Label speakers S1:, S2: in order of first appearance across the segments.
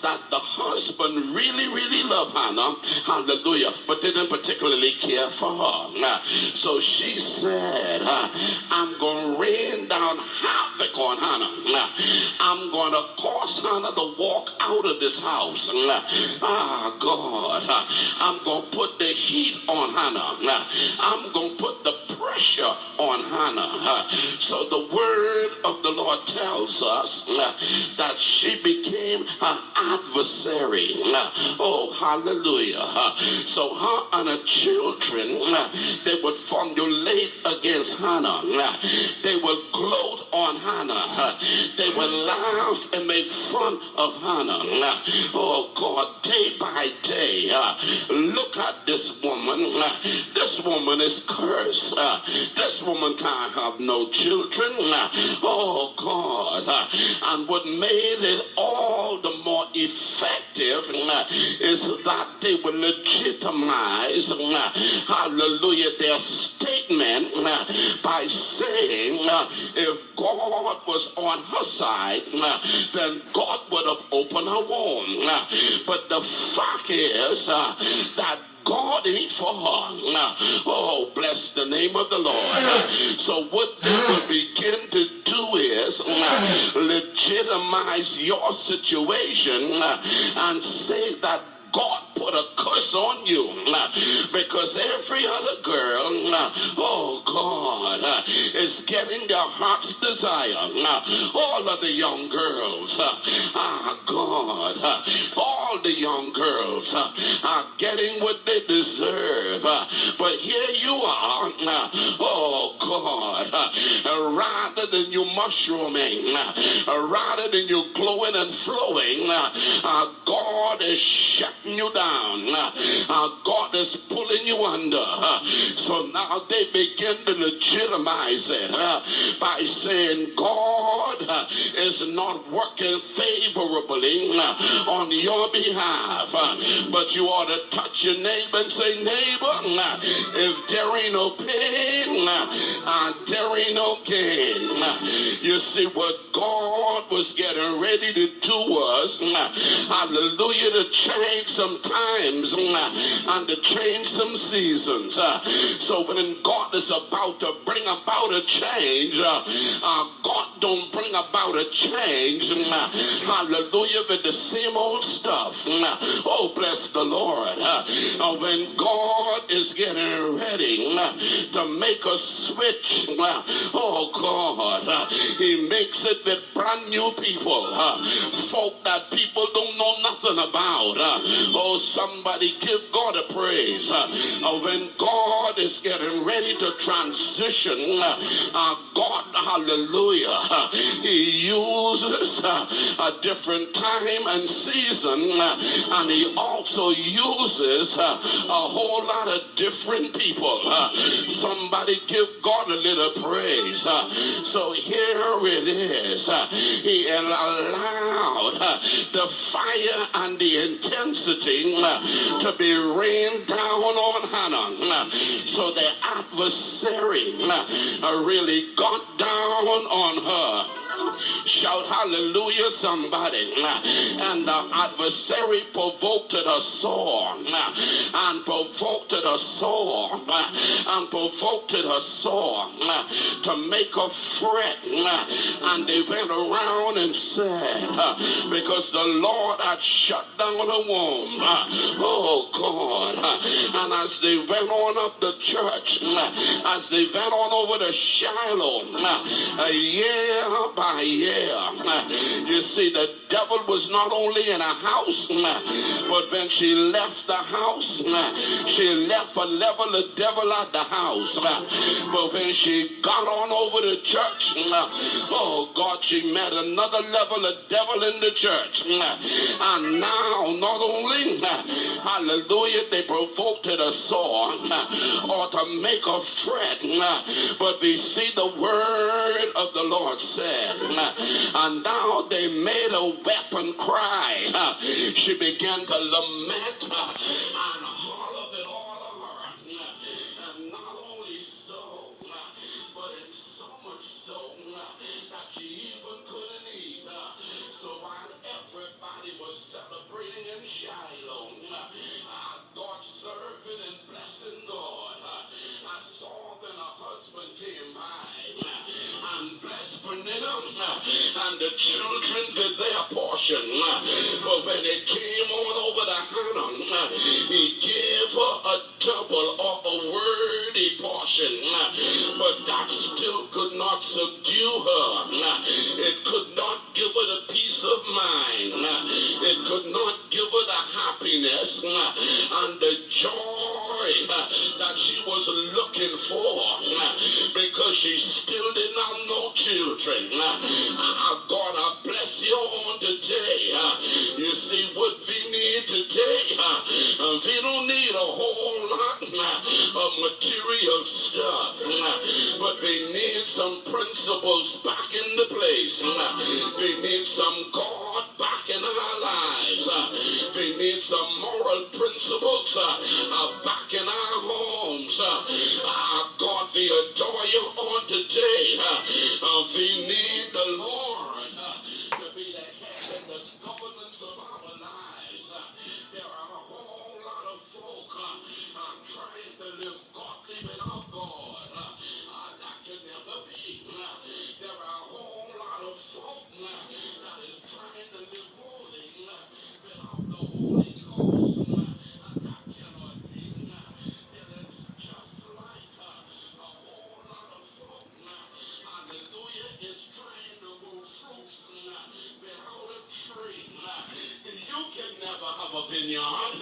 S1: that the husband really, really loved Hannah, hallelujah, but didn't particularly care for her. So she said, I'm going to rain down havoc on Hannah. I'm going to cause Hannah to walk out of this house. God, I'm going to put the heat on Hannah. I'm going to put the pressure on Hannah. So the word of the Lord tells us that she became an adversary. Oh, hallelujah. So her and her children, they would formulate against Hannah. They would gloat on Hannah. They would laugh and make fun of Hannah. Oh, God, day by day, look at this woman. This woman is cursed. This woman can't have no children. Oh, God. And what made it all the more effective is that they would legitimize, hallelujah, their statement by saying if God was on her side, then God would have opened her womb. But the fact is that God ain't for her. Oh, bless the name of the Lord. So what they will begin to do is legitimize your situation and say that God put a curse on you because every other girl, oh God, is getting their heart's desire. All of the young girls, God, all the young girls are getting what they deserve. But here you are, oh God, rather than you mushrooming, rather than you glowing and flowing, God is shutting you down. God is pulling you under. So now they begin to legitimize it by saying God is not working favorably on your behalf. But you ought to touch your neighbor and say, neighbor, if there ain't no pain, there ain't no gain. You see, what God was getting ready to do was, hallelujah, to change some times and to change some seasons. So when God is about to bring about a change, God don't bring about a change, hallelujah, with the same old stuff. Oh, bless the Lord. When God is getting ready to make a switch, oh God, he makes it with brand new people, folk that people don't know nothing about. Oh, somebody give God a praise. When God is getting ready to transition, God, hallelujah, he uses a different time and season, and he also uses a whole lot of different people. Somebody give God a little praise. So here it is. He allowed the fire and the intensity to be rained down on Hannah. So the adversary really got down on her. Shout hallelujah, somebody. And the adversary provoked her sore, and provoked her sore, and provoked her sore to make her fret. And they went around and said, because the Lord had shut down the womb. Oh God. And as they went on up the church, as they went on over to Shiloh, year by year, you see, the devil was not only in a house, but when she left the house, she left a level of devil at the house. But when she got on over to church, oh God, she met another level of devil in the church. And now, not only, hallelujah, they provoked her to sore or to make her fret, but we see the word of the Lord said, and now they made a weapon cry. She began to lament and holler it all of her. And not only so, but it's so much so that she even couldn't eat. So while everybody was and the children with their portion. But when it came on over to Hannah, he gave her a double or a worthy portion. But that still could not subdue her. It could not give her the peace of mind. It could not give her the happiness and the joy that she was looking for, because she still did not know children. God, I bless you on today. You see what we need today. We don't need a whole lot of material stuff, but we need some principles back in the place. We need some God back in our lives. We need some moral principles back in our homes. God, we adore you on today. We need the Lord to be the head and the governance of our lives. There are a whole lot of folk trying to live godly without God. That can never be. There are a whole lot of folk that is trying to live holy without the Holy Ghost. That cannot be. It is just like a whole lot of folk, hallelujah, is trying to move fruits without a tree. You can never have a vineyard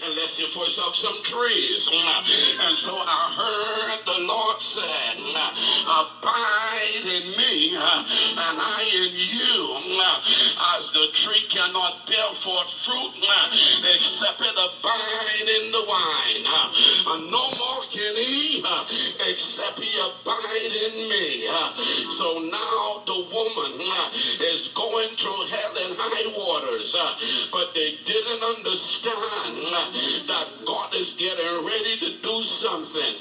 S1: unless you first have some trees. And so I heard the Lord said, abide in me and I in you, as the tree cannot bear forth fruit except it abide in the vine. And no more can he except he abide in me. So now the woman is going through hell and high waters, but they didn't understand that God is getting ready to do something.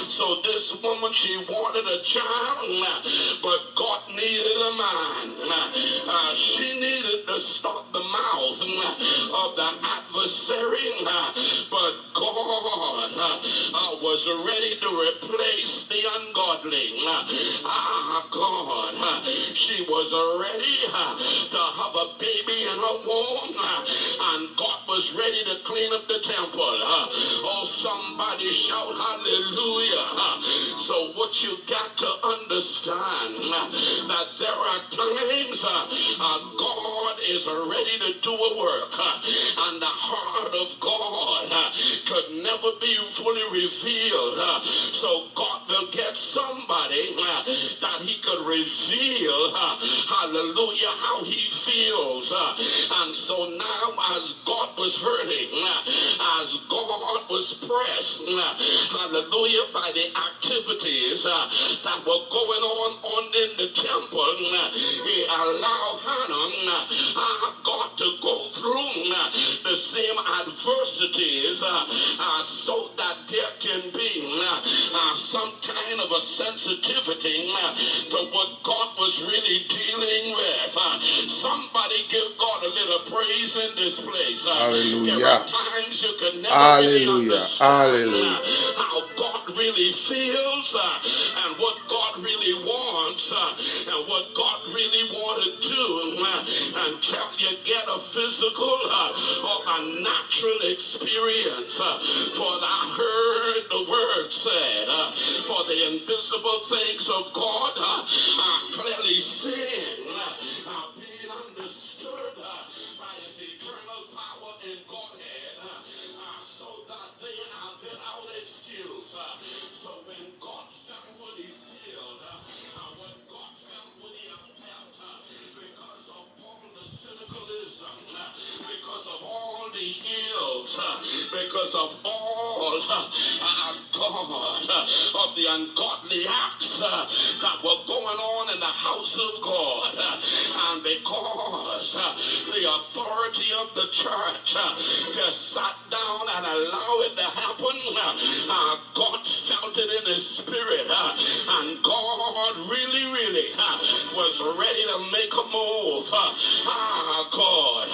S1: So this woman, she wanted a child, but God needed a man. She needed to stop the mouth of the adversary, but God was ready to replace the ungodly. God, she was ready to have a baby in her womb, and God was ready to clean up the temple. Oh, somebody shout hallelujah. So what you got to understand, that there are times God is ready to do a work, and the heart of God could never be fully revealed. So God will get somebody that he could reveal, hallelujah, how he feels. And so now, as God was hurting, as God was pressed, hallelujah, by the activities that were going on in the temple, he allowed Hannah, God, to go through the same adversities so that there can be some kind of a sensitivity to what God was really dealing with. Somebody give God a little praise in this place. There are times you can never really understand how God really feels and what God really wants and what God really want to do until you get a physical or a natural experience. For I heard the word said, for the invisible things of God are clearly seen, being understood by his eternal power and Godhead, so that they are without excuse. So when God felt what he felt, when God felt what he felt, because of all the cynicalism, because of all the ills, because of all God of the ungodly acts that were going on in the house of God, and because the authority of the church just sat down and allowed it to happen, God felt it in his spirit, and God really was ready to make a move. God,